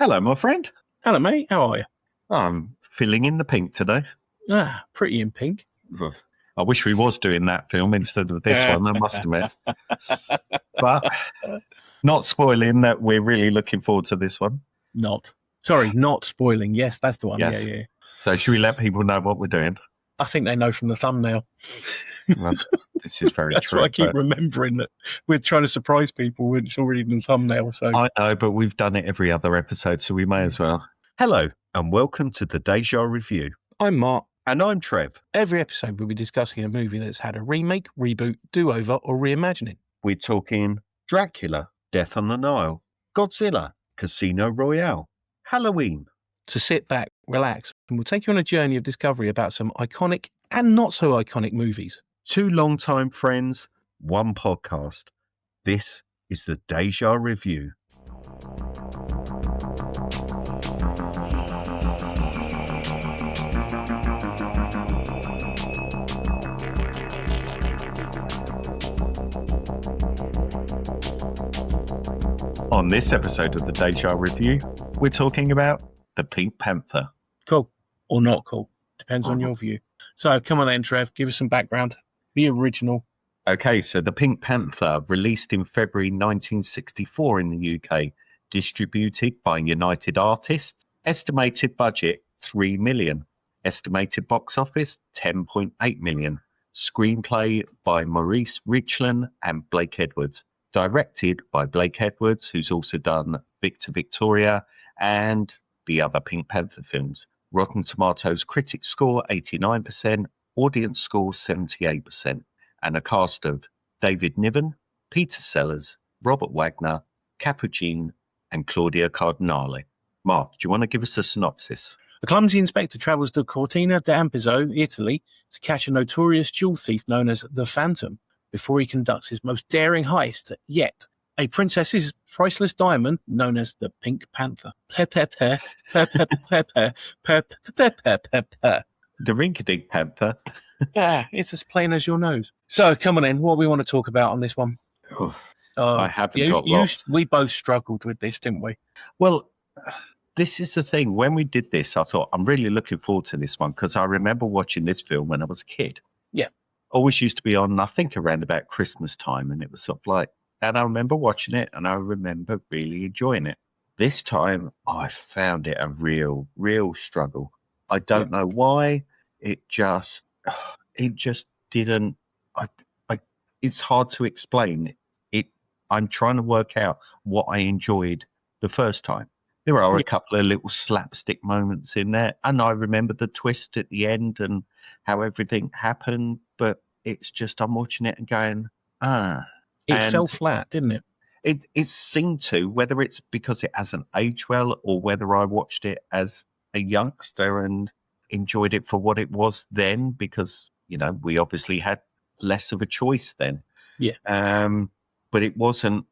Hello, my friend. Hello, mate. How are you? I'm filling in the pink today. Pretty in pink. I wish we was doing that film instead of this one, I must admit. But not spoiling that we're really looking forward to this one. Not spoiling. Yes, that's the one. Yes. Yeah. So should we let people know what we're doing? I think they know from the thumbnail. Well, this is very That's true. what I keep remembering, that we're trying to surprise people when it's already in the thumbnail. So I know, but we've done it every other episode, so we may as well. Hello, and welcome to the Deja Review. I'm Mark. And I'm Trev. Every episode we'll be discussing a movie that's had a remake, reboot, do-over, or reimagining. We're talking Dracula, Death on the Nile, Godzilla, Casino Royale, Halloween. So sit back, relax, and we'll take you on a journey of discovery about some iconic and not so iconic movies. 2 long-time friends, 1 podcast. This is the Deja Review. On this episode of the Deja Review, we're talking about the Pink Panther. Cool or not cool. Depends on your view. So come on then, Trev, give us some background. The original. Okay, so the Pink Panther, released in February 1964 in the UK, distributed by United Artists, estimated budget 3 million, estimated box office 10.8 million, screenplay by Maurice Richland and Blake Edwards, directed by Blake Edwards, who's also done Victor Victoria and the other Pink Panther films. Rotten Tomatoes critic score 89%, audience score 78%, and a cast of David Niven, Peter Sellers, Robert Wagner, Capucine, and Claudia Cardinale. Mark, do you want to give us a synopsis? A clumsy inspector travels to Cortina d'Ampezzo, Italy, to catch a notorious jewel thief known as the Phantom before he conducts his most daring heist yet, a princess's priceless diamond known as the Pink Panther. The Rinky-Dink Panther. Yeah, it's as plain as your nose. So, come on in. What do we want to talk about on this one? I haven't got lots. We both struggled with this, didn't we? Well, this is the thing. When we did this, I thought, I'm really looking forward to this one because I remember watching this film when I was a kid. Yeah. Always used to be on, I think, around about Christmas time, and it was sort of like, and I remember watching it, and I remember really enjoying it. This time, I found it a real struggle. I don't know why. It just didn't. It's hard to explain. I'm trying to work out what I enjoyed the first time. There are a couple of little slapstick moments in there, and I remember the twist at the end and how everything happened. But it's just I'm watching it and going, It fell flat, didn't it? It seemed to, whether it's because it hasn't aged well or whether I watched it as a youngster and enjoyed it for what it was then, because, you know, we obviously had less of a choice then. Yeah. But it wasn't,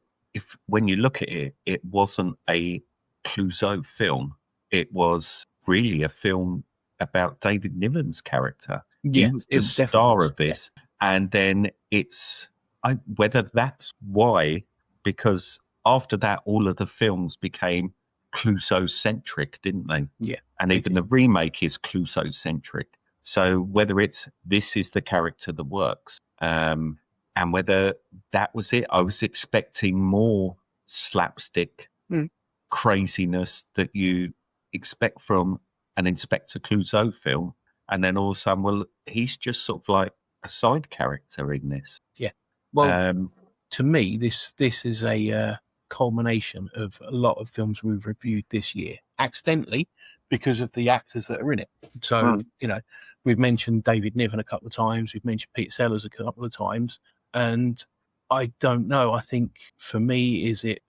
when you look at it, it wasn't a Clouseau film. It was really a film about David Niven's character. Yeah, he was the star of this. Yeah. And then whether that's why, because after that, all of the films became Clouseau-centric, didn't they? Yeah. And even the remake is Clouseau-centric. So whether it's this is the character that works, and whether that was it, I was expecting more slapstick craziness that you expect from an Inspector Clouseau film. And then all of a sudden, well, he's just sort of like a side character in this. Yeah. Well, to me, this is a culmination of a lot of films we've reviewed this year, accidentally, because of the actors that are in it. So, you know, we've mentioned David Niven a couple of times. We've mentioned Peter Sellers a couple of times. And I don't know. I think for me, is it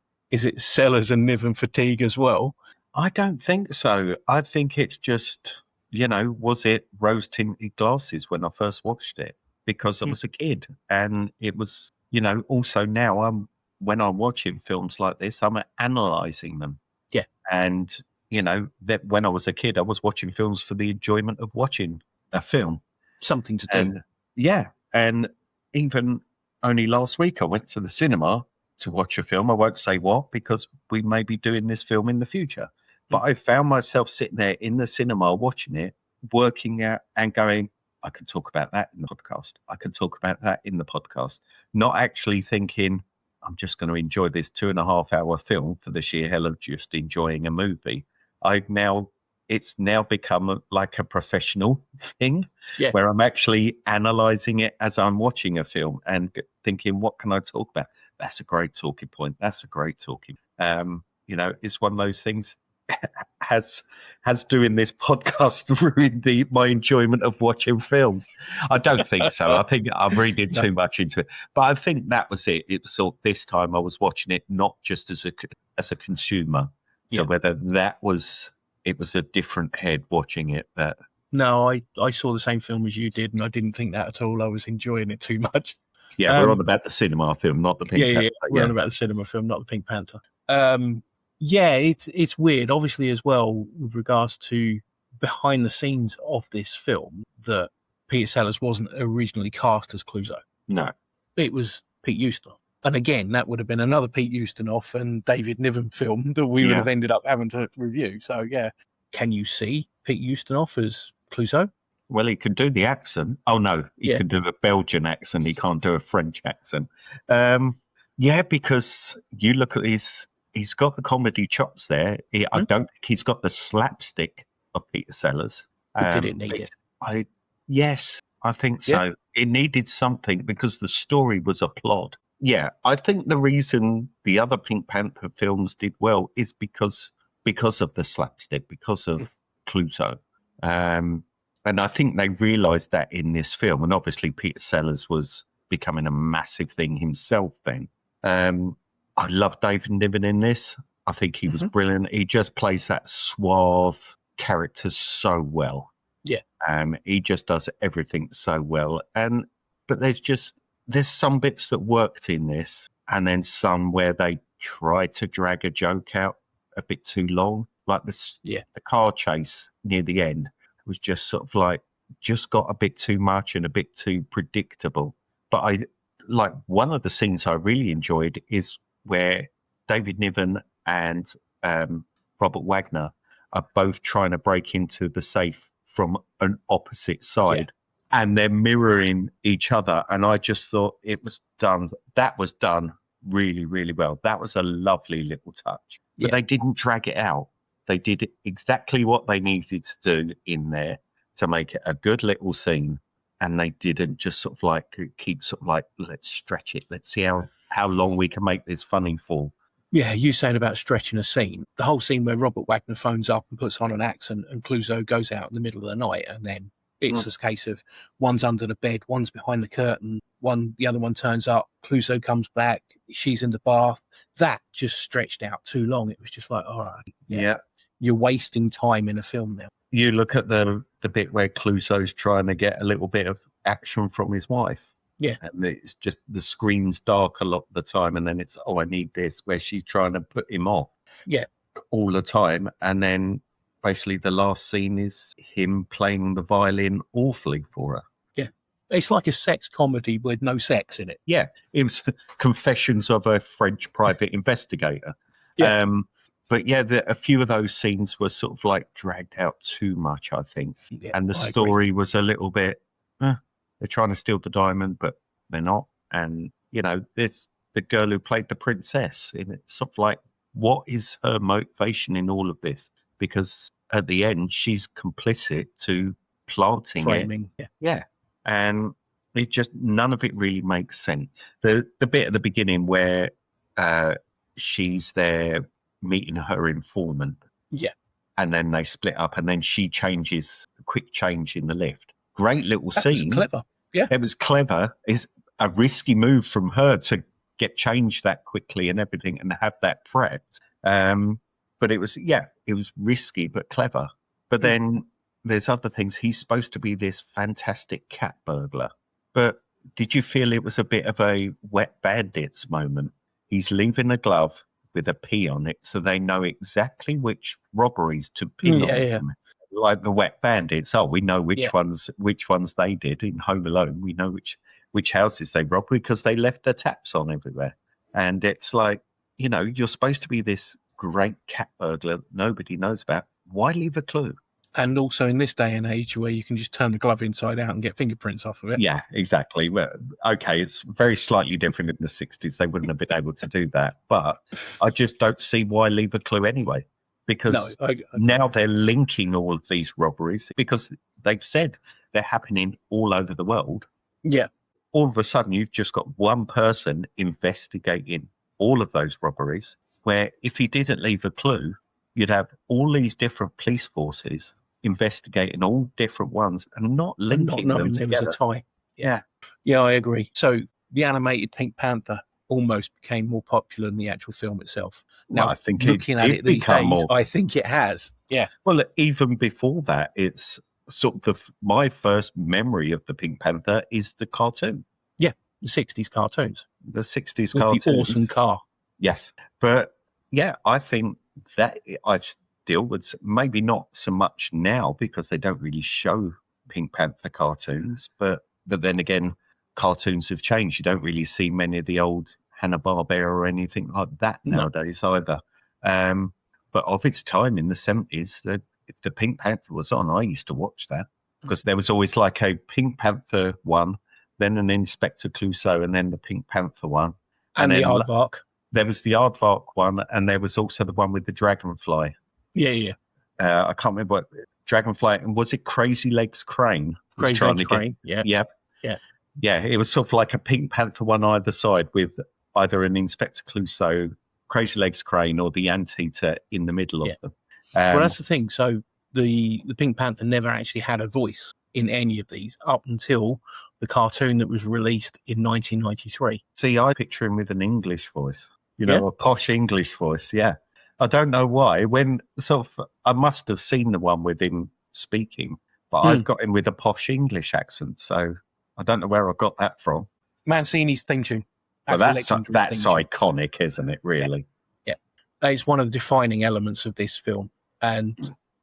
Sellers and Niven fatigue as well? I don't think so. I think it's just, you know, was it rose-tinted glasses when I first watched it? Because I was a kid, and it was, you know, also now when I'm watching films like this, I'm analysing them. Yeah. And, you know, that when I was a kid, I was watching films for the enjoyment of watching a film. Something to do. And, yeah. And even only last week, I went to the cinema to watch a film. I won't say what, because we may be doing this film in the future. But I found myself sitting there in the cinema watching it, working out and going, I can talk about that in the podcast. I can talk about that in the podcast. Not actually thinking, I'm just going to enjoy this 2.5 hour film for the sheer hell of just enjoying a movie. It's now become like a professional thing where I'm actually analysing it as I'm watching a film and thinking, what can I talk about? That's a great talking point. That's a great talking. It's one of those things. Has doing this podcast ruined my enjoyment of watching films? I don't think so. I think I'm reading too much into it. But I think that was it. It was sort of this time I was watching it not just as a consumer. So whether it was a different head watching it. No, I saw the same film as you did, and I didn't think that at all. I was enjoying it too much. Yeah, we're on about the cinema film, not the Pink Panther. We're on about the cinema film, not the Pink Panther. It's weird, obviously, as well, with regards to behind the scenes of this film, that Peter Sellers wasn't originally cast as Clouseau. No. It was Pete Ustinov. And again, that would have been another Pete Ustinov and David Niven film that we would have ended up having to review. So, can you see Pete Ustinov as Clouseau? Well, he could do the accent. Oh, no, he can do a Belgian accent. He can't do a French accent. Because you look at he's got the comedy chops there. I don't think he's got the slapstick of Peter Sellers. Did it need it? Yes, I think so. Yeah. It needed something because the story was a plot. Yeah, I think the reason the other Pink Panther films did well is because of the slapstick, because of Clouseau. And I think they realised that in this film. And obviously Peter Sellers was becoming a massive thing himself then. I love David Niven in this. I think he was brilliant. He just plays that suave character so well. Yeah. He just does everything so well. But there's some bits that worked in this, and then some where they tried to drag a joke out a bit too long. Like the car chase near the end was just sort of like, just got a bit too much and a bit too predictable. But one of the scenes I really enjoyed is where David Niven and Robert Wagner are both trying to break into the safe from an opposite side, and they're mirroring each other. And I just thought that was done really, really well. That was a lovely little touch. But they didn't drag it out. They did exactly what they needed to do in there to make it a good little scene. And they didn't just sort of like keep sort of like, let's stretch it. Let's see how long we can make this funny for. Yeah, you saying about stretching a scene. The whole scene where Robert Wagner phones up and puts on an accent and Clouseau goes out in the middle of the night, and then it's a case of one's under the bed, one's behind the curtain, the other one turns up, Clouseau comes back, she's in the bath. That just stretched out too long. It was just like, all right. Yeah. You're wasting time in a film now. You look at the bit where Clouseau's trying to get a little bit of action from his wife. Yeah. And it's just the screen's dark a lot of the time, and then it's, I need this, where she's trying to put him off. Yeah. All the time. And then basically the last scene is him playing the violin awfully for her. Yeah. It's like a sex comedy with no sex in it. Yeah. It was Confessions of a French Private Investigator. Yeah. But yeah, a few of those scenes were sort of like dragged out too much, I think. Yeah, and the story was a little bit, they're trying to steal the diamond, but they're not. And, the girl who played the princess, and it's sort of like, what is her motivation in all of this? Because at the end, she's complicit to planting framing. it. Yeah. And it just, none of it really makes sense. The bit at the beginning where she's there meeting her informant. Yeah. And then they split up, and then she changes, a quick change in the lift. Great little scene. Was clever. Yeah. It was clever. It's a risky move from her to get changed that quickly and everything and have that threat. But it was risky but clever. But then there's other things. He's supposed to be this fantastic cat burglar. But did you feel it was a bit of a Wet Bandits moment? He's leaving a glove with a P on it, so they know exactly which robberies to pin on them. Like the Wet Bandits. Oh, we know which ones they did in Home Alone. We know which houses they robbed because they left their taps on everywhere. And it's like, you're supposed to be this great cat burglar that nobody knows about. Why leave a clue? And also in this day and age where you can just turn the glove inside out and get fingerprints off of it. Yeah, exactly. Well, okay, it's very slightly different in the 60s. They wouldn't have been able to do that. But I just don't see why leave a clue anyway. Because now they're linking all of these robberies because they've said they're happening all over the world. Yeah. All of a sudden, you've just got one person investigating all of those robberies, where if he didn't leave a clue, you'd have all these different police forces investigating all different ones and not linking them together. There was a tie. Yeah. Yeah, I agree. So the animated Pink Panther almost became more popular than the actual film itself. Now, I think looking at it these days, more. I think it has. Yeah. Well, even before that, it's sort of my first memory of the Pink Panther is the cartoon. Yeah, the 60s cartoons. The 60s with cartoons. The awesome car. Yes. But yeah, I think that I still would, maybe not so much now because they don't really show Pink Panther cartoons, but then again, cartoons have changed. You don't really see many of the old Hanna-Barbera or anything like that nowadays either. But of its time in the 70s, if the Pink Panther was on, I used to watch that because there was always like a Pink Panther one, then an Inspector Clouseau, and then the Pink Panther one. And the Aardvark. There was the Aardvark one, and there was also the one with the dragonfly. Yeah. I can't remember what dragonfly, and was it Crazy Legs Crane? Crazy Legs Crane, yeah. Yeah, it was sort of like a Pink Panther one either side with either an Inspector Clouseau, Crazy Legs Crane, or the Anteater in the middle of them. Well, that's the thing. So the Pink Panther never actually had a voice in any of these up until the cartoon that was released in 1993. See, I picture him with an English voice, a posh English voice, yeah. I don't know why. I must have seen the one with him speaking, but I've got him with a posh English accent, so I don't know where I got that from. Mancini's theme tune. That's iconic, isn't it, really? Yeah. It's one of the defining elements of this film. And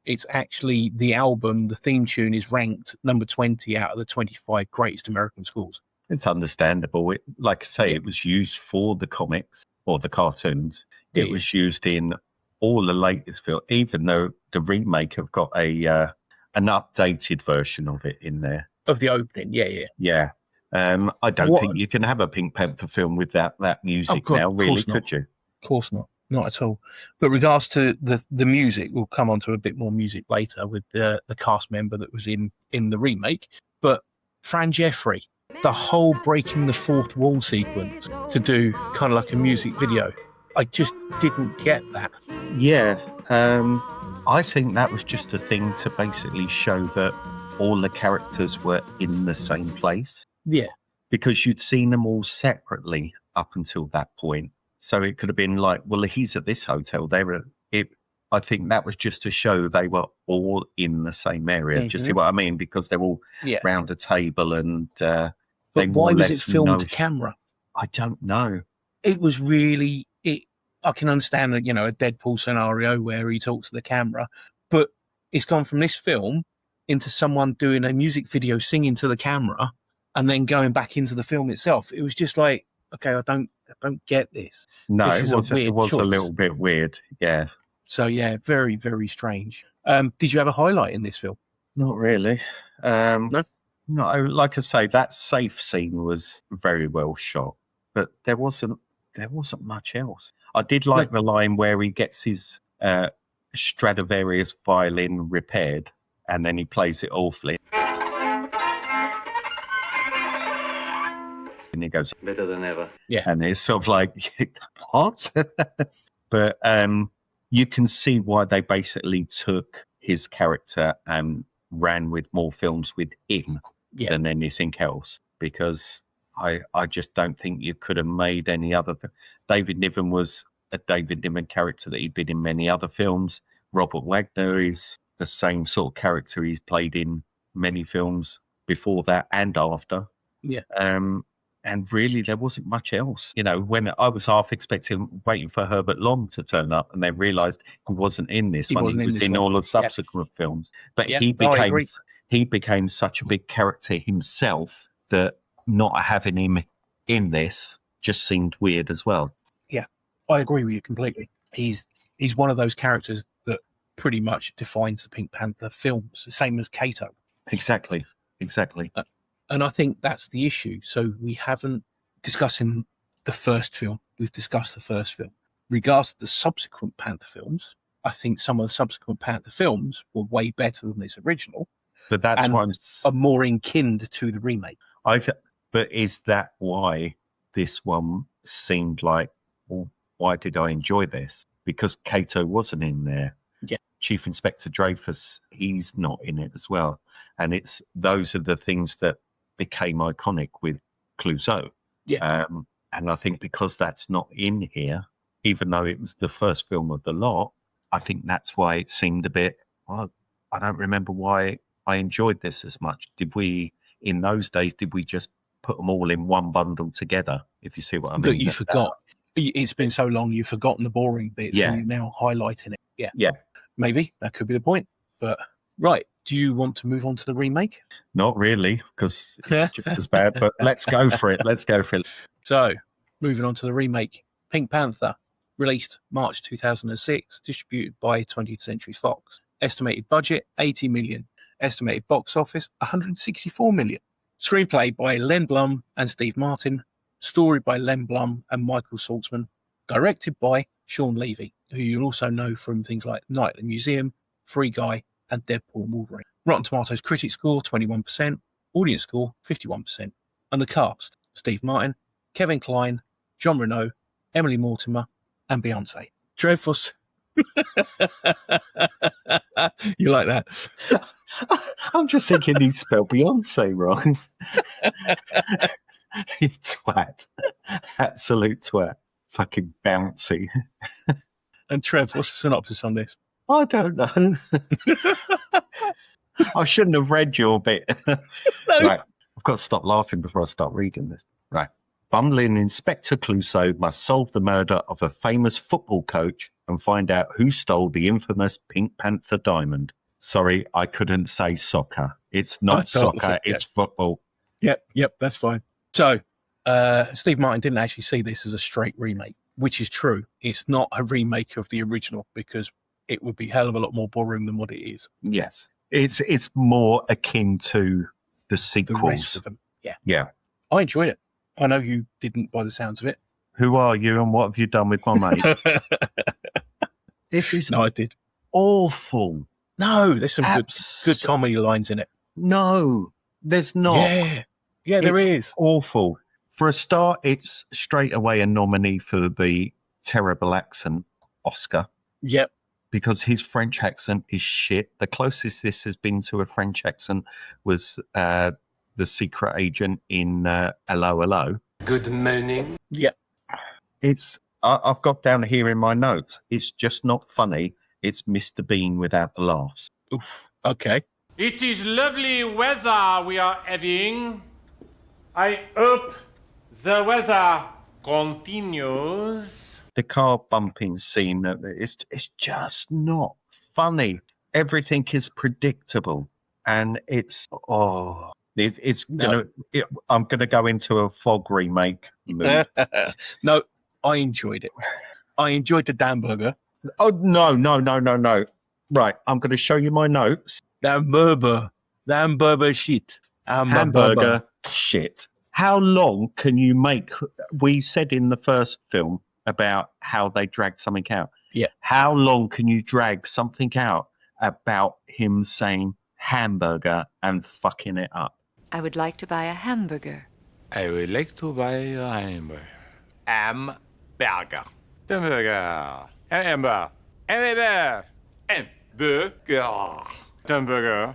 it's actually the album, the theme tune is ranked number 20 out of the 25 greatest American scores. It's understandable. Like I say, it was used for the comics or the cartoons. It was used in all the latest films, even though the remake have got an updated version of it in there. Of the opening, yeah. Yeah. I don't think you can have a Pink Panther film without that music now, really, could you? Of course not. Not at all. But regards to the music, we'll come on to a bit more music later with the cast member that was in the remake. But Fran Jeffrey, the whole breaking the fourth wall sequence to do kind of like a music video, I just didn't get that. Yeah. I think that was just a thing to basically show that all the characters were in the same place. Yeah. Because you'd seen them all separately up until that point. So it could have been like, well, he's at this hotel. I think that was just to show they were all in the same area. Mm-hmm. Do you see what I mean? Because they're all round a table and but why was it filmed to camera? I don't know. It was really I can understand a Deadpool scenario where he talks to the camera, but it's gone from this film into someone doing a music video singing to the camera and then going back into the film itself. It was just like, okay, I don't get this. No, this it was a little bit weird, yeah. So, yeah, very, very strange. Did you have a highlight in this film? Not really. No, like I say, that safe scene was very well shot, but there wasn't much else. I did like the line where he gets his Stradivarius violin repaired, and then he plays it awfully. And he goes, better than ever. Yeah. And it's sort of like, what? But you can see why they basically took his character and ran with more films with him than anything else. Because I just don't think you could have made any other. David Niven was a David Niven character that he'd been in many other films. Robert Wagner is the same sort of character he's played in many films before that and after. Yeah. And really, there wasn't much else. When I was half waiting for Herbert Lom to turn up, and then realised he wasn't in this one. He was in all the subsequent films. But he became such a big character himself that not having him in this just seemed weird as well. Yeah, I agree with you completely. He's he's one of those characters that pretty much defines the Pink Panther films, the same as Kato. Exactly. And I think that's the issue. So we haven't discussing the first film. We've discussed the first film. Regards to the subsequent Panther films, I think some of the subsequent Panther films were way better than this original. But that's and why are more inkinned to the remake. But is that why this one seemed like, well, why did I enjoy this? Because Kato wasn't in there. Yeah. Chief Inspector Dreyfus, he's not in it as well. And those are the things that became iconic with Clouseau. Yeah. And I think because that's not in here, even though it was the first film of the lot, I think that's why it seemed a bit, well, I don't remember why I enjoyed this as much. In those days, did we just put them all in one bundle together, if you see what I mean? But you forgot. It's been so long, you've forgotten the boring bits, and you're now highlighting it. Yeah. Yeah. Maybe that could be the point. But, right, do you want to move on to the remake? Not really, because it's just as bad, but let's go for it. So, moving on to the remake, Pink Panther, released March 2006, distributed by 20th Century Fox. Estimated budget, 80 million. Estimated box office, 164 million. Screenplay by Len Blum and Steve Martin. Story by Len Blum and Michael Saltzman. Directed by Sean Levy, who you'll also know from things like Night at the Museum, Free Guy, and Deadpool and Wolverine. Rotten Tomatoes critic score, 21%. Audience score, 51%. And the cast, Steve Martin, Kevin Kline, John Reno, Emily Mortimer, and Beyonce. Dreyfus. You like that? I'm just thinking he spelled Beyonce wrong. You twat. Absolute twat. Fucking bouncy. And Trev, what's the synopsis on this? I don't know. I shouldn't have read your bit. No. Right. I've got to stop laughing before I start reading this. Right. Bumbling Inspector Clouseau must solve the murder of a famous football coach and find out who stole the infamous Pink Panther diamond. Sorry, I couldn't say soccer. It's not soccer, it's football. Yep, that's fine. So, Steve Martin didn't actually see this as a straight remake, which is true. It's not a remake of the original because it would be a hell of a lot more boring than what it is. Yes. It's more akin to the sequels. The rest of them, yeah. Yeah. I enjoyed it. I know you didn't by the sounds of it. Who are you and what have you done with my mate? This is No, I did. Awful. No, there's some good comedy lines in it. No, there's not. Yeah, there is. Awful. For a start, it's straight away a nominee for the terrible accent Oscar. Yep. Because his French accent is shit. The closest this has been to a French accent was the secret agent in Hello, Hello. Good morning. Yep. I've got down here in my notes. It's just not funny. It's Mr. Bean without the laughs. Oof. Okay. It is lovely weather we are having. I hope the weather continues. The car bumping scene, it's just not funny. Everything is predictable. And I'm going to go into a Fog remake mood. No, I enjoyed it. I enjoyed the Damburger. Oh, no. Right, I'm going to show you my notes. Damburger shit. Hamburger shit. How long can you make? We said in the first film about how they dragged something out. Yeah. How long can you drag something out about him saying hamburger and fucking it up? I would like to buy a hamburger. I would like to buy a hamburger. Hamburger. Hamburger. Hamburger. Hamburger. Hamburger. Hamburger.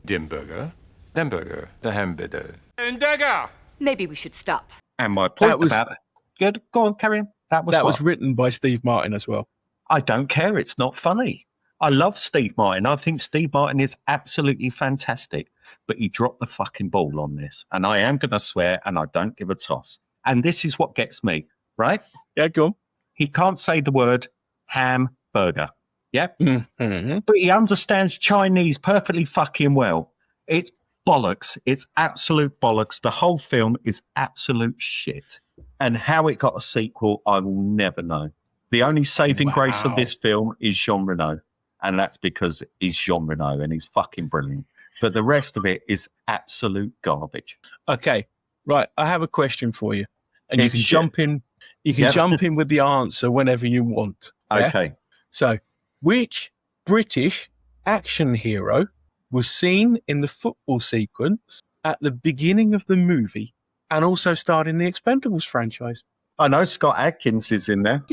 Hamburger. Hamburger. The hamburger. Hamburger. Maybe we should stop. And my point about it. Good. Go on, carry on. That was written by Steve Martin as well. I don't care. It's not funny. I love Steve Martin. I think Steve Martin is absolutely fantastic. But he dropped the fucking ball on this. And I am going to swear, and I don't give a toss. And this is what gets me, right? Yeah, go on. He can't say the word hamburger. Yeah? Mm-hmm. But he understands Chinese perfectly fucking well. It's bollocks. It's absolute bollocks. The whole film is absolute shit. And how it got a sequel, I will never know. The only saving grace of Wow. this film is Jean Reno, and that's because he's Jean Reno and he's fucking brilliant. But the rest of it is absolute garbage. Okay, right. I have a question for you, and you It's can shit. jump in. You can Yep. jump in with the answer whenever you want. yeah? Okay. So, which British action hero was seen in the football sequence at the beginning of the movie and also starred in the Expendables franchise? I know Scott Adkins is in there.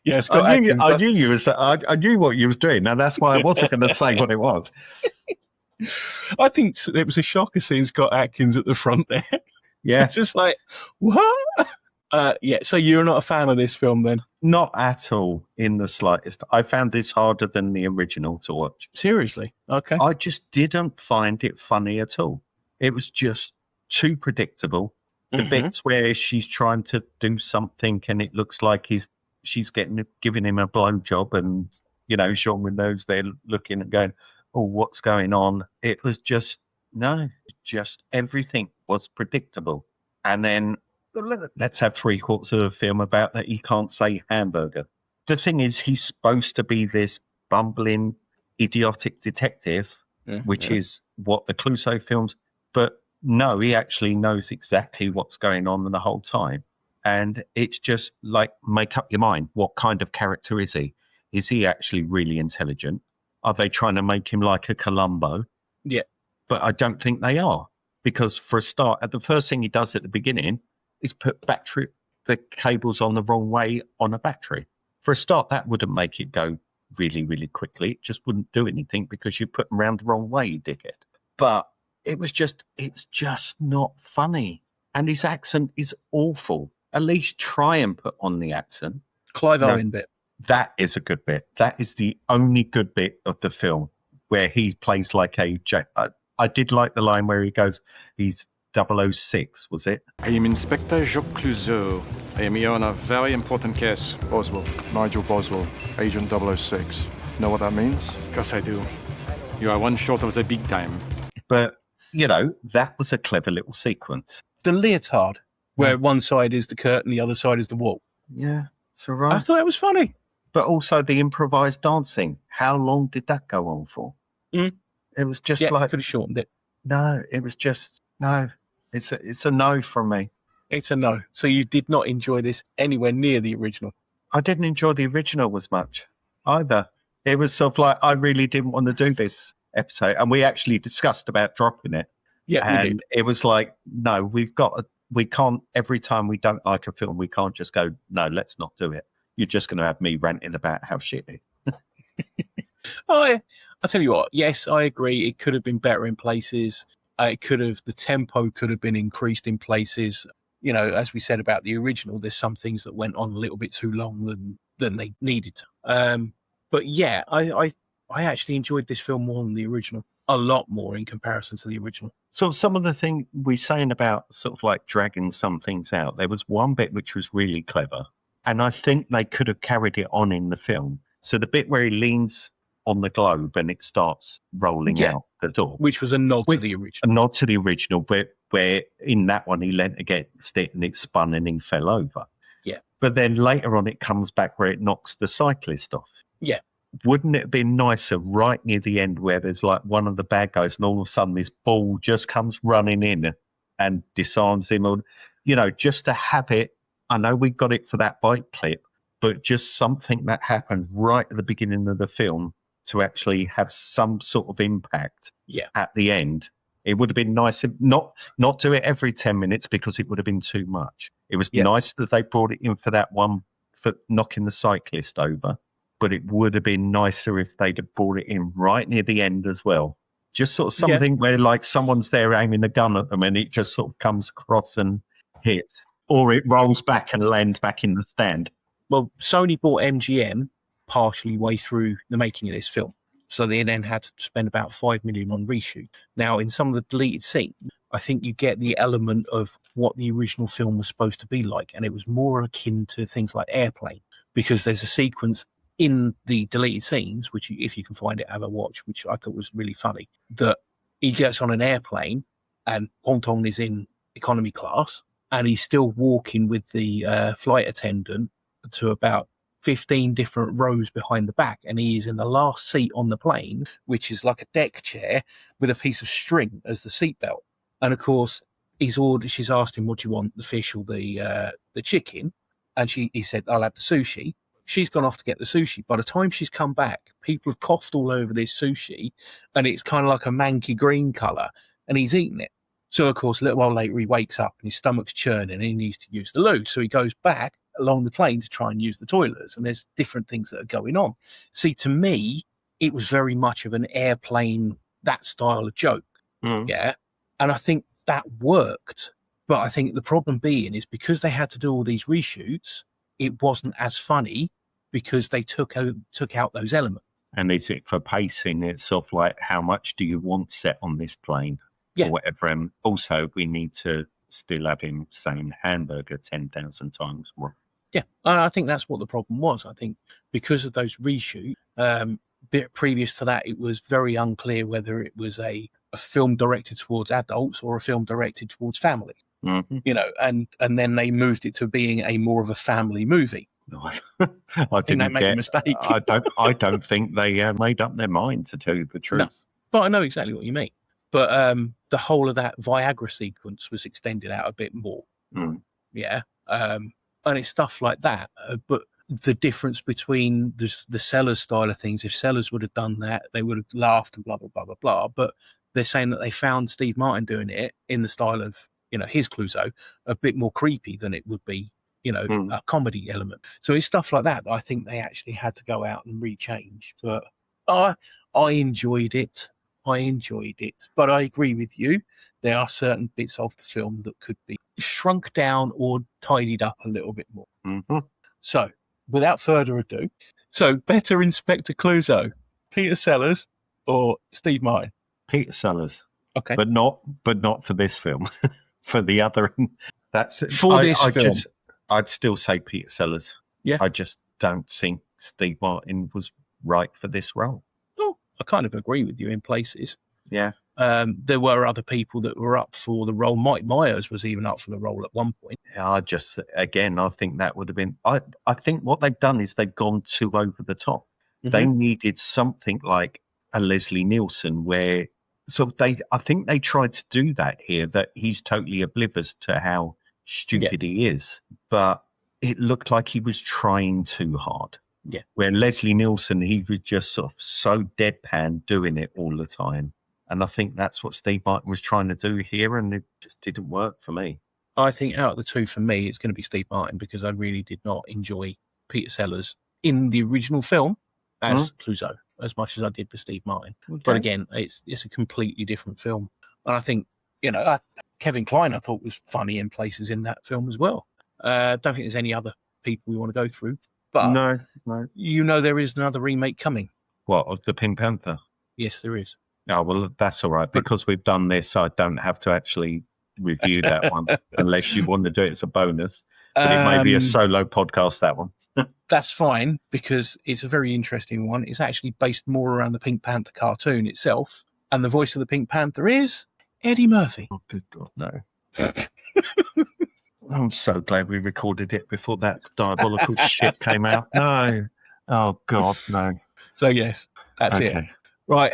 Yeah, Scott Adkins. I knew what you was doing. Now that's why I wasn't going to say what it was. I think it was a shocker seeing Scott Adkins at the front there. Yeah, It's just like, what? Yeah, so you're not a fan of this film then? not at all in the slightest. I found this harder than the original to watch. Seriously? Okay. I just didn't find it funny at all. It was just too predictable. The Mhm. bits where she's trying to do something and it looks like she's giving him a blowjob, and Sean Reno's there looking and going, "Oh, what's going on?" It was just everything was predictable. And then let's have 3/4 of the film about that he can't say hamburger. The thing is, he's supposed to be this bumbling, idiotic detective, which is what the Clouseau films, but no, he actually knows exactly what's going on the whole time. And it's just like, make up your mind. What kind of character is he? Is he actually really intelligent? Are they trying to make him like a Columbo? Yeah. But I don't think they are. Because for a start, the first thing he does at the beginning is put the cables on the wrong way on a battery. For a start, that wouldn't make it go really, really quickly. It just wouldn't do anything because you put them around the wrong way, you dickhead. But it's just not funny. And his accent is awful. At least try and put on the accent. Clive No. Owen bit. That is a good bit. That is the only good bit of the film where he plays like I did like the line where he goes, he's 006, was it? I am Inspector Jacques Clouseau. I am here on a very important case. Boswell, Nigel Boswell, Agent 006. Know what that means? Of course I do. You are one short of the big time. But, that was a clever little sequence. The leotard, where one side is the curtain, the other side is the wall. Yeah, it's all I right. thought it was funny. But also the improvised dancing. How long did that go on for? Mm. It was just Yeah, like, could have shortened it. no, it was just, no. It's a no from me. It's a no. So you did not enjoy this anywhere near the original. I didn't enjoy the original as much either. It was sort of like, I really didn't want to do this episode. And we actually discussed about dropping it. Yeah, we And did. it was like, no, we can't, every time we don't like a film, we can't just go, no, let's not do it. You're just going to have me ranting about how shit it is. I'll tell you what, yes, I agree. It could have been better in places. The tempo could have been increased in places. As we said about the original, there's some things that went on a little bit too long than they needed to. But yeah, I actually enjoyed this film more than the original. A lot more in comparison to the original. So some of the thing we're saying about sort of like dragging some things out, there was one bit which was really clever. And I think they could have carried it on in the film. So the bit where he leans on the globe and it starts rolling Yeah. out the door. Which was a nod to the A original. nod to the original, but where in that one he leant against it and it spun and he fell over. Yeah. But then later on it comes back where it knocks the cyclist off. Yeah. Wouldn't it have been nicer right near the end where there's like one of the bad guys and all of a sudden this ball just comes running in and disarms him, or just to have it. I know we got it for that bike clip, but just something that happened right at the beginning of the film to actually have some sort of impact at the end. It would have been nice if not do it every 10 minutes because it would have been too much. It was nice that they brought it in for that one for knocking the cyclist over, but it would have been nicer if they'd have brought it in right near the end as well. Just sort of something where like someone's there aiming a gun at them and it just sort of comes across and hits, or it rolls back and lands back in the stand. Well, Sony bought MGM partially way through the making of this film. So they then had to spend about $5 million on reshoot. Now, in some of the deleted scenes, I think you get the element of what the original film was supposed to be like. And it was more akin to things like Airplane, because there's a sequence in the deleted scenes, which if you can find it, have a watch, which I thought was really funny, that he gets on an airplane and Ponton is in economy class and he's still walking with the flight attendant to about 15 different rows behind the back, and he is in the last seat on the plane, which is like a deck chair with a piece of string as the seatbelt. And of course, she's asked him, what do you want, the fish or the chicken? And he said, I'll have the sushi. She's gone off to get the sushi. By the time she's come back, people have coughed all over this sushi, and it's kind of like a manky green colour, and he's eaten it. So, of course, a little while later, he wakes up and his stomach's churning and he needs to use the loo. So he goes back along the plane to try and use the toilets, and there's different things that are going on. See, to me, it was very much of an airplane, that style of joke. Yeah. And I think that worked. But I think the problem being is because they had to do all these reshoots, it wasn't as funny because they took out those elements. And is it for pacing? It's sort of like, how much do you want set on this plane? Yeah. Or whatever. And also, we need to still have him saying hamburger 10,000 times more. Yeah, I think that's what the problem was. I think because of those reshoots, bit previous to that, it was very unclear whether it was a film directed towards adults or a film directed towards family. Mm-hmm. You know, and then they moved it to being a more of a family movie. I think they made a mistake. I don't think they made up their mind, to tell you the truth. No, but I know exactly what you mean. But the whole of that Viagra sequence was extended out a bit more. Yeah. And it's stuff like that. But the difference between the Sellers style of things, if Sellers would have done that, they would have laughed and blah, blah, blah, blah, blah. But they're saying that they found Steve Martin doing it in the style of, you know, his Clouseau, a bit more creepy than it would be, you know, a comedy element. So it's stuff like that I think they actually had to go out and rechange. But I enjoyed it. But I agree with you. There are certain bits of the film that could be shrunk down or tidied up a little bit more. Mm-hmm. So, without further ado, better Inspector Clouseau, Peter Sellers or Steve Martin? Peter Sellers. Okay. But not for this film. For the other, that's for this film. I'd still say Peter Sellers. Yeah. I just don't think Steve Martin was right for this role. Oh, I kind of agree with you in places. Yeah. There were other people that were up for the role. Mike Myers was even up for the role at one point. I think that would have been. I think what they've done is they've gone too over the top. Mm-hmm. They needed something like a Leslie Nielsen, where I think they tried to do that here. That he's totally oblivious to how stupid he is, but it looked like he was trying too hard. Yeah. Where Leslie Nielsen, he was just sort of so deadpan doing it all the time. And I think that's what Steve Martin was trying to do here, and it just didn't work for me. I think out of the two, for me, it's going to be Steve Martin, because I really did not enjoy Peter Sellers in the original film as Clouseau as much as I did with Steve Martin. Okay. But again, it's a completely different film. And I think, you know, Kevin Kline I thought was funny in places in that film as well. Don't think there's any other people we want to go through. But no. You know there is another remake coming. What, of the Pink Panther? Yes, there is. Oh, well, that's all right. Because we've done this, I don't have to actually review that one unless you want to do it as a bonus. But it may be a solo podcast, that one. That's fine, because it's a very interesting one. It's actually based more around the Pink Panther cartoon itself. And the voice of the Pink Panther is Eddie Murphy. Oh, good God, no. I'm so glad we recorded it before that diabolical shit came out. No. Oh, God, no. So, yes, that's it. Right.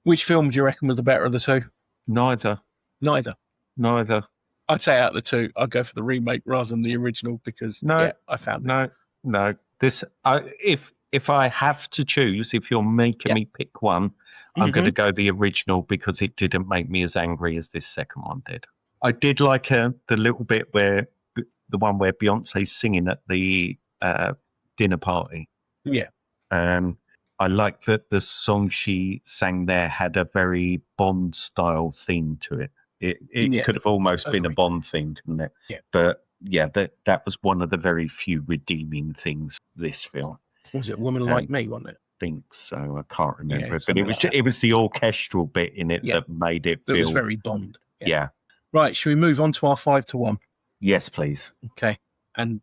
Which film do you reckon was the better of the two? Neither. I'd say out of the two, I'd go for the remake rather than the original, because I found it. No. This, if I have to choose, if you're making me pick one, I'm going to go the original, because it didn't make me as angry as this second one did. I did like the little bit where the one where Beyonce's singing at the dinner party. Yeah. I like that the song she sang there had a very Bond style theme to it. It could have almost been a Bond theme, couldn't it? Yeah. But yeah, that was one of the very few redeeming things this film. Was it Woman Like Me, wasn't it? I think so. I can't remember. Yeah, but it was the orchestral bit in it that made it feel. It was very Bond. Yeah. Right, should we move on to our 5-1? Yes, please. Okay. And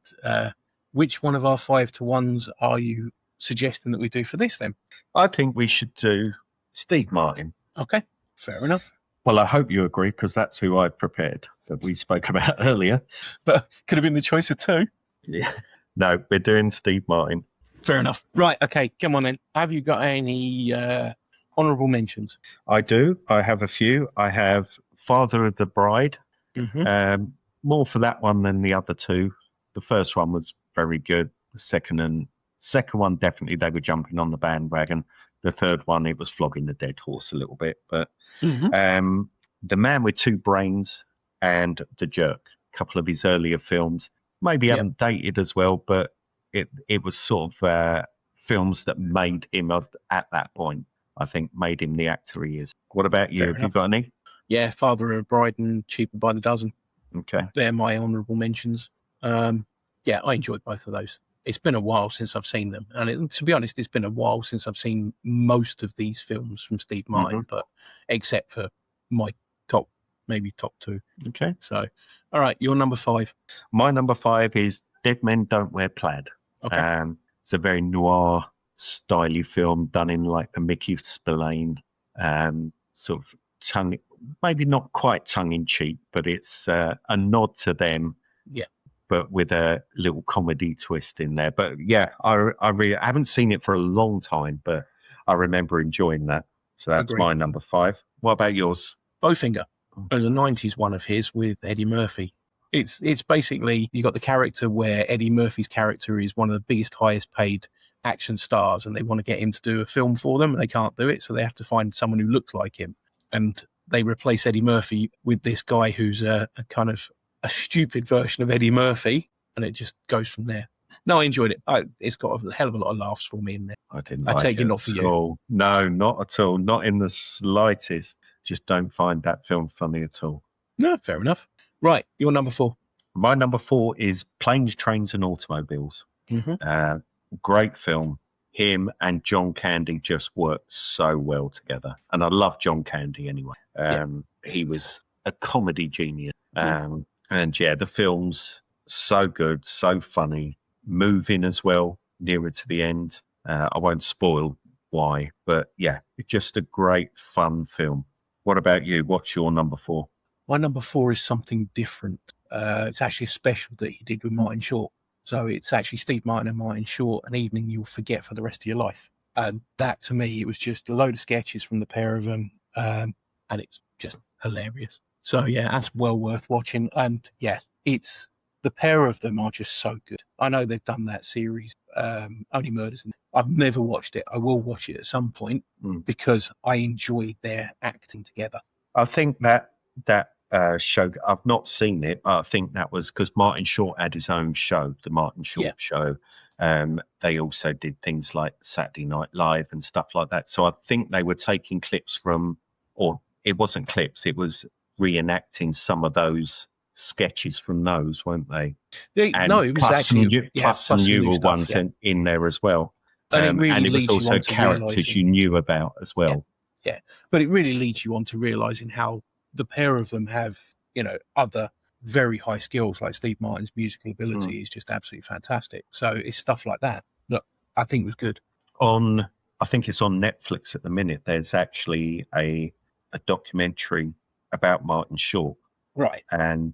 which one of our 5-1s are you suggesting that we do for this then? I think we should do Steve Martin. Okay, fair enough. Well, I hope you agree, because that's who I've prepared. that we spoke about earlier. But could have been the choice of two. Yeah. No, we're doing Steve Martin. Fair enough. Right, okay, come on then. Have you got any honourable mentions? I do. I have a few. I have Father of the Bride. Mm-hmm. More for that one than the other two. The first one was very good. The second one, definitely they were jumping on the bandwagon. The third one, it was flogging the dead horse a little bit. But The Man with Two Brains and The Jerk, a couple of his earlier films, maybe haven't dated as well, but it was sort of films that made him, at that point, I think, made him the actor he is. What about you? Fair Have you enough. got any? Yeah, Father of a Bride and Cheaper by the Dozen. Okay. They're my honourable mentions. Yeah, I enjoyed both of those. It's been a while since I've seen them. And to be honest, it's been a while since I've seen most of these films from Steve Martin, but except for my maybe top two. Okay. So, all right, your number 5. My number 5 is Dead Men Don't Wear Plaid. Okay. It's a very noir styly film done in like the Mickey Spillane sort of maybe not quite tongue in cheek, but it's a nod to them. Yeah. But with a little comedy twist in there. But yeah, I haven't seen it for a long time, but I remember enjoying that. So that's Agreed. my number 5. What about yours? Bowfinger. There's a 90s one of his with Eddie Murphy. It's basically, you got the character where Eddie Murphy's character is one of the biggest, highest paid action stars, and they want to get him to do a film for them, and they can't do it, so they have to find someone who looks like him. And they replace Eddie Murphy with this guy who's a kind of a stupid version of Eddie Murphy, and it just goes from there. No, I enjoyed it. It's got a hell of a lot of laughs for me in there. I didn't. I like take it not for at you. all. No, not at all. Not in the slightest. Just don't find that film funny at all. No, fair enough. Right, your number 4. My number 4 is Planes, Trains and Automobiles. Mm-hmm. Great film. Him and John Candy just worked so well together. And I love John Candy anyway. He was a comedy genius. And yeah, the film's so good, so funny, moving as well, nearer to the end. I won't spoil why, but yeah, it's just a great, fun film. What about you? What's your number 4? My number 4 is something different. It's actually a special that he did with Martin Short. So it's actually Steve Martin and Martin Short, An Evening You'll Forget for the Rest of Your Life. And that, to me, it was just a load of sketches from the pair of them. And it's just hilarious. So, yeah, that's well worth watching. And, yeah, it's the pair of them are just so good. I know they've done that series, Only Murders. I've never watched it. I will watch it at some point because I enjoy their acting together. I think that show, I've not seen it, but I think that was because Martin Short had his own show, the Martin Short Show. They also did things like Saturday Night Live and stuff like that. So I think they were taking clips from, or it wasn't clips, it was reenacting some of those sketches from those, weren't they? No, it was actually plus some newer ones in there as well. And it was also characters you knew about as well. Yeah, but it really leads you on to realising how the pair of them have, other very high skills, like Steve Martin's musical ability is just absolutely fantastic. So it's stuff like that I think was good. I think it's on Netflix at the minute. There's actually a documentary about Martin Short. Right. And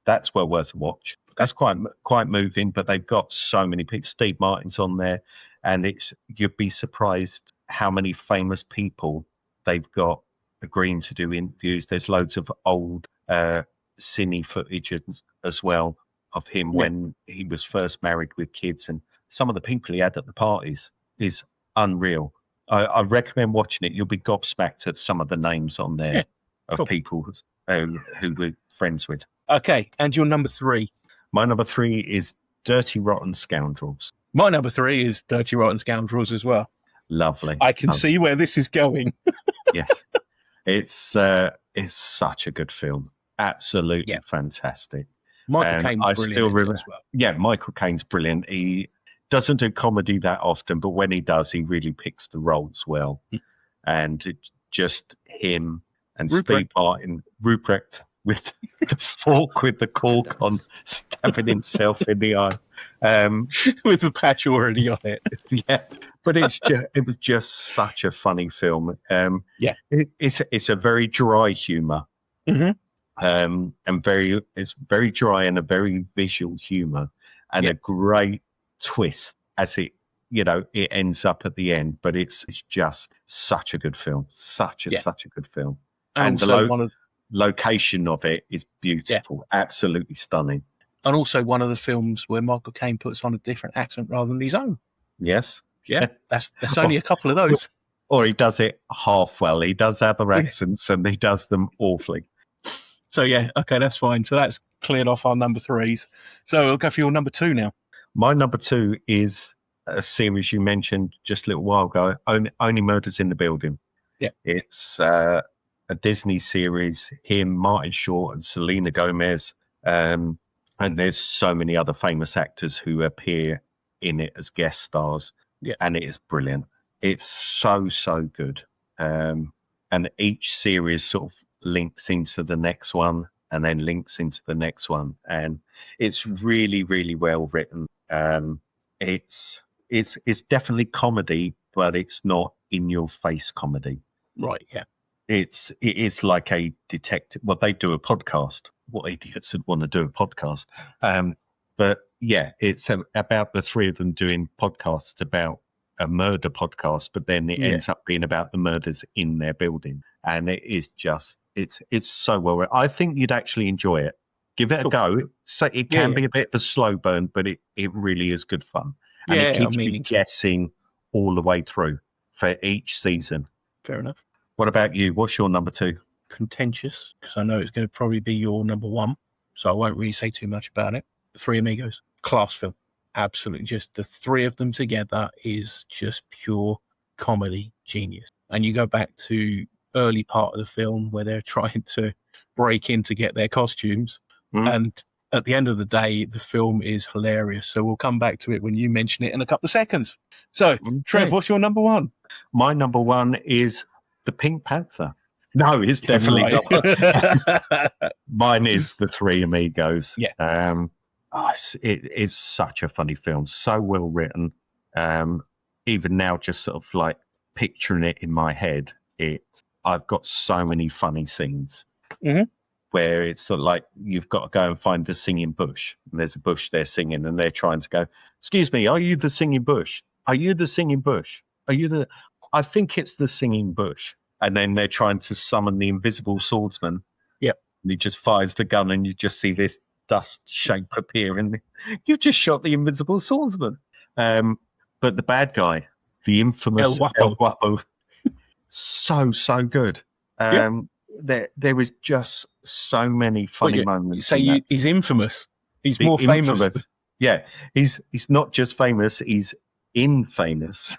that's well worth a watch. That's quite moving, but they've got so many people. Steve Martin's on there, and you'd be surprised how many famous people they've got agreeing to do interviews. There's loads of old cine footage as well of him when he was first married with kids, and some of the people he had at the parties is unreal. I recommend watching it. You'll be gobsmacked at some of the names on there of people who we're friends with. Okay, and your number 3? My number 3 is Dirty Rotten Scoundrels. My number 3 is Dirty Rotten Scoundrels as well. Lovely. I can see where this is going. Yes. It's such a good film. Absolutely fantastic. Michael Caine was brilliant as well. Yeah, Michael Caine's brilliant. He doesn't do comedy that often, but when he does, he really picks the roles well. And it's just him and Steve Martin, Ruprecht with the fork with the cork on, stabbing himself in the eye. With the patch already on it. Yeah, but it was just such a funny film. It's a very dry humour. Mm-hmm. and it's very dry and a very visual humor, and a great twist as it ends up at the end. But it's just such a good film, such a good film, and the location of it is beautiful, absolutely stunning. And also one of the films where Michael Caine puts on a different accent rather than his own. Yes. Yeah, that's only a couple of those. Or he does it half well. He does other accents and he does them awfully. So, yeah, okay, that's fine. So that's cleared off our number threes. So I'll go for your number two now. My number two is a series you mentioned just a little while ago, Only Murders in the Building. Yeah. It's a Disney series, him, Martin Short and Selena Gomez. And there's so many other famous actors who appear in it as guest stars. Yeah. And it is brilliant. It's so good. And each series sort of links into the next one and then links into the next one. And it's really, really well written. It's definitely comedy, but it's not in your face comedy. Right, yeah. It is like a detective. Well, they do a podcast. What idiots would want to do a podcast? But yeah, it's about the three of them doing podcasts about a murder podcast, but then it ends up being about the murders in their building. And it is just, it's so well written. I think you'd actually enjoy it. Give it a go. So it can be a bit of a slow burn, but it really is good fun. And it keeps me guessing all the way through for each season. Fair enough. What about you? What's your number two? Contentious, because I know it's going to probably be your number one, so I won't really say too much about it. Three Amigos, class film. Absolutely. Just the three of them together is just pure comedy genius. And you go back to early part of the film where they're trying to break in to get their costumes. And at the end of the day, the film is hilarious. So we'll come back to it when you mention it in a couple of seconds. So, Trev, what's your number one? My number one is The Pink Panther. No, it's definitely not. Mine is The Three Amigos. Yeah. It is such a funny film, so well written. Even now, just sort of like picturing it in my head, I've got so many funny scenes where it's sort of like you've got to go and find the singing bush. And there's a bush they're singing, and they're trying to go, "Excuse me, are you the singing bush? Are you the singing bush? Are you the?" I think it's the singing bush. And then they're trying to summon the invisible swordsman. Yep. And he just fires the gun, and you just see this dust shape appear, and you've just shot the invisible swordsman. But the bad guy, the infamous El Guapo, so good. There was just so many funny moments. So he's infamous. He's more famous. Yeah, he's not just famous; he's infamous.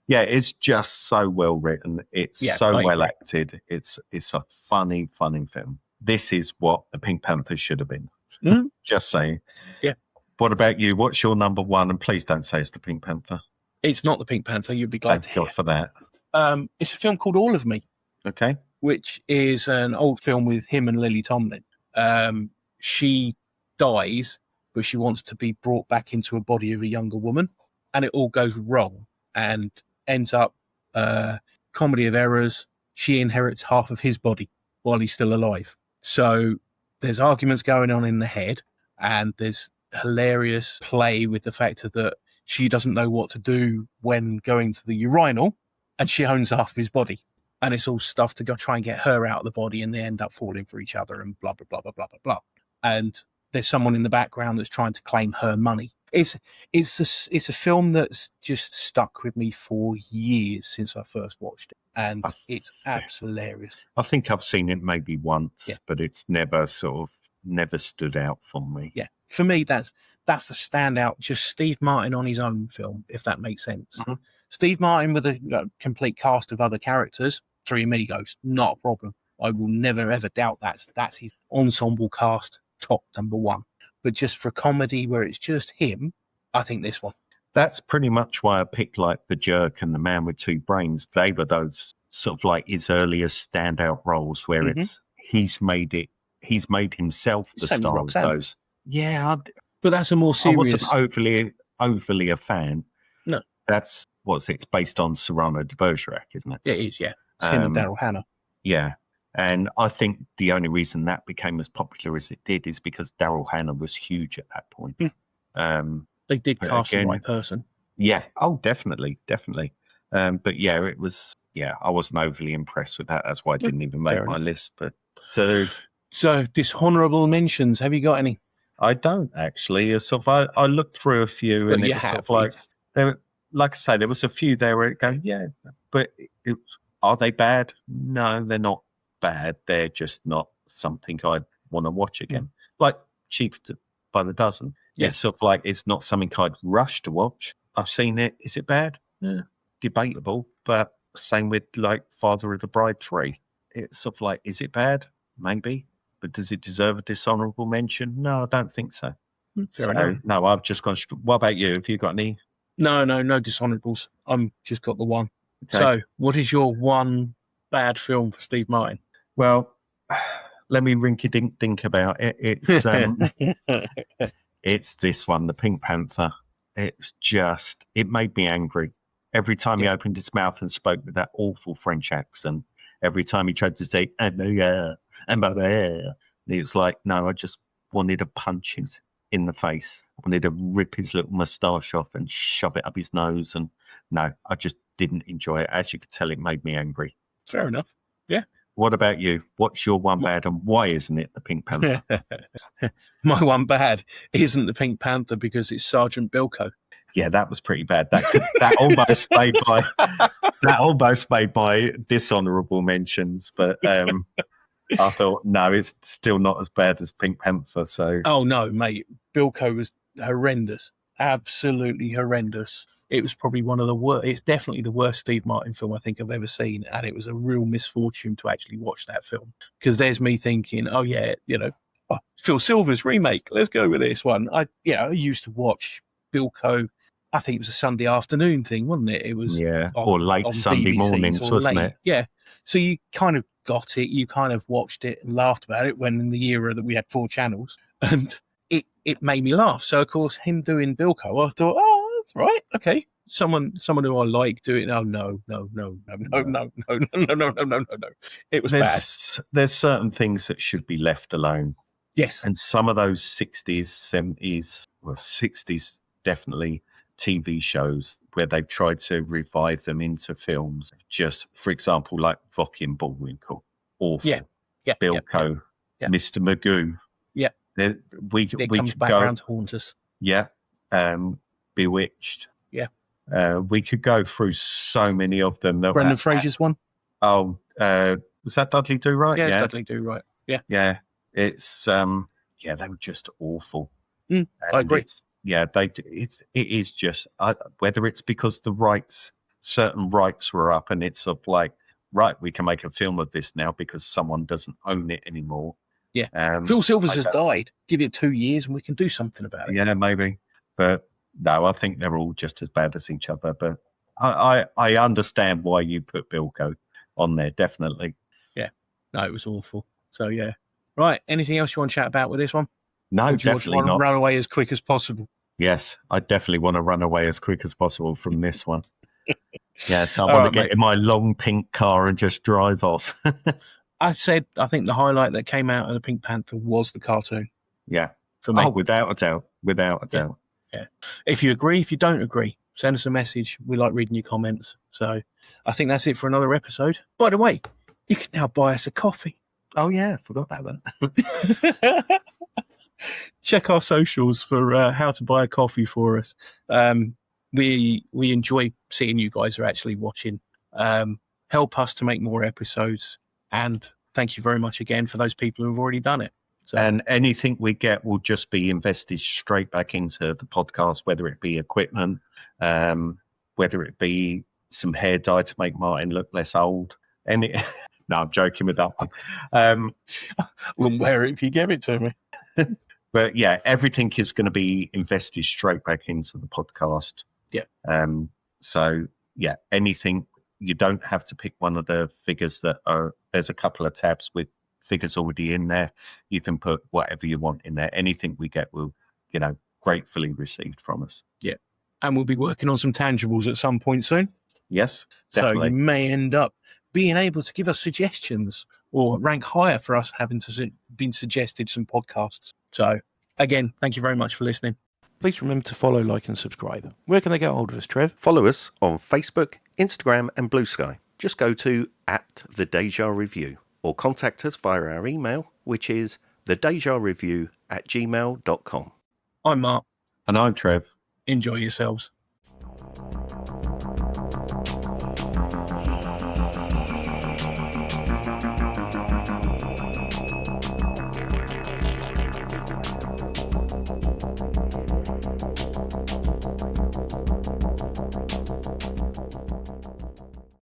Yeah, it's just so well written. It's so well acted. It's a funny film. This is what the Pink Panther should have been. Just saying. Yeah. What about you? What's your number one? And please don't say it's the Pink Panther. It's not the Pink Panther. You'd be glad to hear. Thank God for that. It's a film called All of Me. Okay. Which is an old film with him and Lily Tomlin. She dies, but she wants to be brought back into a body of a younger woman, and it all goes wrong and ends up comedy of errors. She inherits half of his body while he's still alive. So there's arguments going on in the head, and there's hilarious play with the fact that she doesn't know what to do when going to the urinal, and she owns half of his body. And it's all stuff to go try and get her out of the body, and they end up falling for each other and blah, blah, blah, blah, blah, blah, blah. And there's someone in the background that's trying to claim her money. It's a film that's just stuck with me for years since I first watched it. And it's absolutely hilarious. I think I've seen it maybe once, but it's never stood out for me. Yeah. For me, that's the standout, just Steve Martin on his own film, if that makes sense. Mm-hmm. Steve Martin with a complete cast of other characters, Three Amigos, not a problem. I will never ever doubt that's his ensemble cast, top number one. But just for comedy where it's just him, I think this one. That's pretty much why I picked like The Jerk and The Man with Two Brains. They were those sort of like his earliest standout roles where he's made himself the star of those. Yeah. But that's a more serious. I wasn't overly a fan. No. It's based on Cyrano de Bergerac, isn't it? It is, yeah. It's him and Daryl Hannah. Yeah. And I think the only reason that became as popular as it did is because Daryl Hannah was huge at that point. They did But cast the again- right person. Yeah. Oh, definitely. But yeah, it was. Yeah, I wasn't overly impressed with that. That's why I didn't even make fair my enough. list. But so So, dishonourable mentions. Have you got any? I don't actually. It's sort of, I looked through a few, But and it you was sort have. of like there. Like I say, there was a few there where it go, yeah, but are they bad? No, they're not bad. They're just not something I'd want to watch again. Like Chief by the Dozen. Yeah. It's sort of like it's not something I'd rush to watch. I've seen it. Is it bad? Yeah, debatable. But same with like Father of the Bride 3. It's sort of like, is it bad? Maybe. But does it deserve a dishonourable mention? No, I don't think so. Fair enough. No, I've just gone. What about you? Have you got any? No dishonourables. I'm just got the one. Okay. So, what is your one bad film for Steve Martin? Well, let me rinky-dink about it. It's this one, the Pink Panther. It's just, it made me angry. Every time he opened his mouth and spoke with that awful French accent, every time he tried to say, it was like, no, I just wanted to punch him in the face. I wanted to rip his little moustache off and shove it up his nose. And no, I just didn't enjoy it. As you could tell, it made me angry. Fair enough. Yeah. What about you? What's your one bad and why isn't it the Pink Panther? My one bad isn't the Pink Panther because it's Sergeant Bilko. Yeah, that was pretty bad. That almost made my dishonourable mentions, but I thought no, it's still not as bad as Pink Panther. So Oh no, mate. Bilko was horrendous. Absolutely horrendous. It was probably one of the worst. It's definitely the worst Steve Martin film I think I've ever seen. And it was a real misfortune to actually watch that film. Because there's me thinking, oh yeah, Phil Silver's remake. Let's go with this one. I used to watch Bilko. I think it was a Sunday afternoon thing, wasn't it? It was or late on Sunday BBCs mornings, or wasn't late. it? Yeah. So you kind of got it. You kind of watched it and laughed about it when in the era that we had 4 channels. And it made me laugh. So, of course, him doing Bilko, I thought, oh, that's right. Okay. Someone who I like doing. Oh, no. It was bad. There's certain things that should be left alone. Yes. And some of those 60s, 70s, well, 60s definitely, TV shows where they've tried to revive them into films. Just, for example, like Rocky and Bullwinkle. Awful. Yeah. Bilko. Yeah. Mr. Magoo. Yeah. We comes could back go. around to haunt us. Yeah. Bewitched. Yeah. We could go through so many of them. Brendan Fraser's one. Oh, was that Dudley Do Right? Yeah, Dudley Do Right. Yeah. Yeah. It's they were just awful. I agree. It is just whether it's because certain rights were up, and it's sort of like, right, we can make a film of this now because someone doesn't own it anymore. Yeah. Phil Silvers has died. Give it 2 years and we can do something about it. Yeah, maybe. But no, I think they're all just as bad as each other. But I understand why you put Bilko on there, definitely. Yeah. No, it was awful. So, yeah. Right. Anything else you want to chat about with this one? No, Or do you definitely want to not. run away as quick as possible? Yes, I definitely want to run away as quick as possible from this one. Yes, I All want right, to get mate. in my long pink car and just drive off. I think the highlight that came out of the Pink Panther was the cartoon Yeah. for me. Oh, without a doubt. Without a doubt. If you agree, if you don't agree, send us a message. We like reading your comments. So I think that's it for another episode. By the way, you can now buy us a coffee. Oh, yeah. Forgot about that. Check our socials for how to buy a coffee for us. We enjoy seeing you guys are actually watching. Help us to make more episodes. And thank you very much again for those people who've already done it. So, And anything we get will just be invested straight back into the podcast, whether it be equipment, whether it be some hair dye to make Martin look less old. No, I'm joking with that one. wouldn't wear it if you gave it to me. But yeah, everything is going to be invested straight back into the podcast. Yeah. So yeah, anything, you don't have to pick one of the figures that are, there's a couple of tabs with figures already in there. You can put whatever you want in there. Anything we get will, gratefully received from us. Yeah. And we'll be working on some tangibles at some point soon. Yes, So definitely. you may end up being able to give us suggestions or rank higher for us having been suggested some podcasts. So, again, thank you very much for listening. Please remember to follow, like, and subscribe. Where can they get hold of us, Trev? Follow us on Facebook, Instagram, and Blue Sky. Just go to @TheDejaReview or contact us via our email, which is thedejareview@gmail.com. I'm Mark. And I'm Trev. Enjoy yourselves.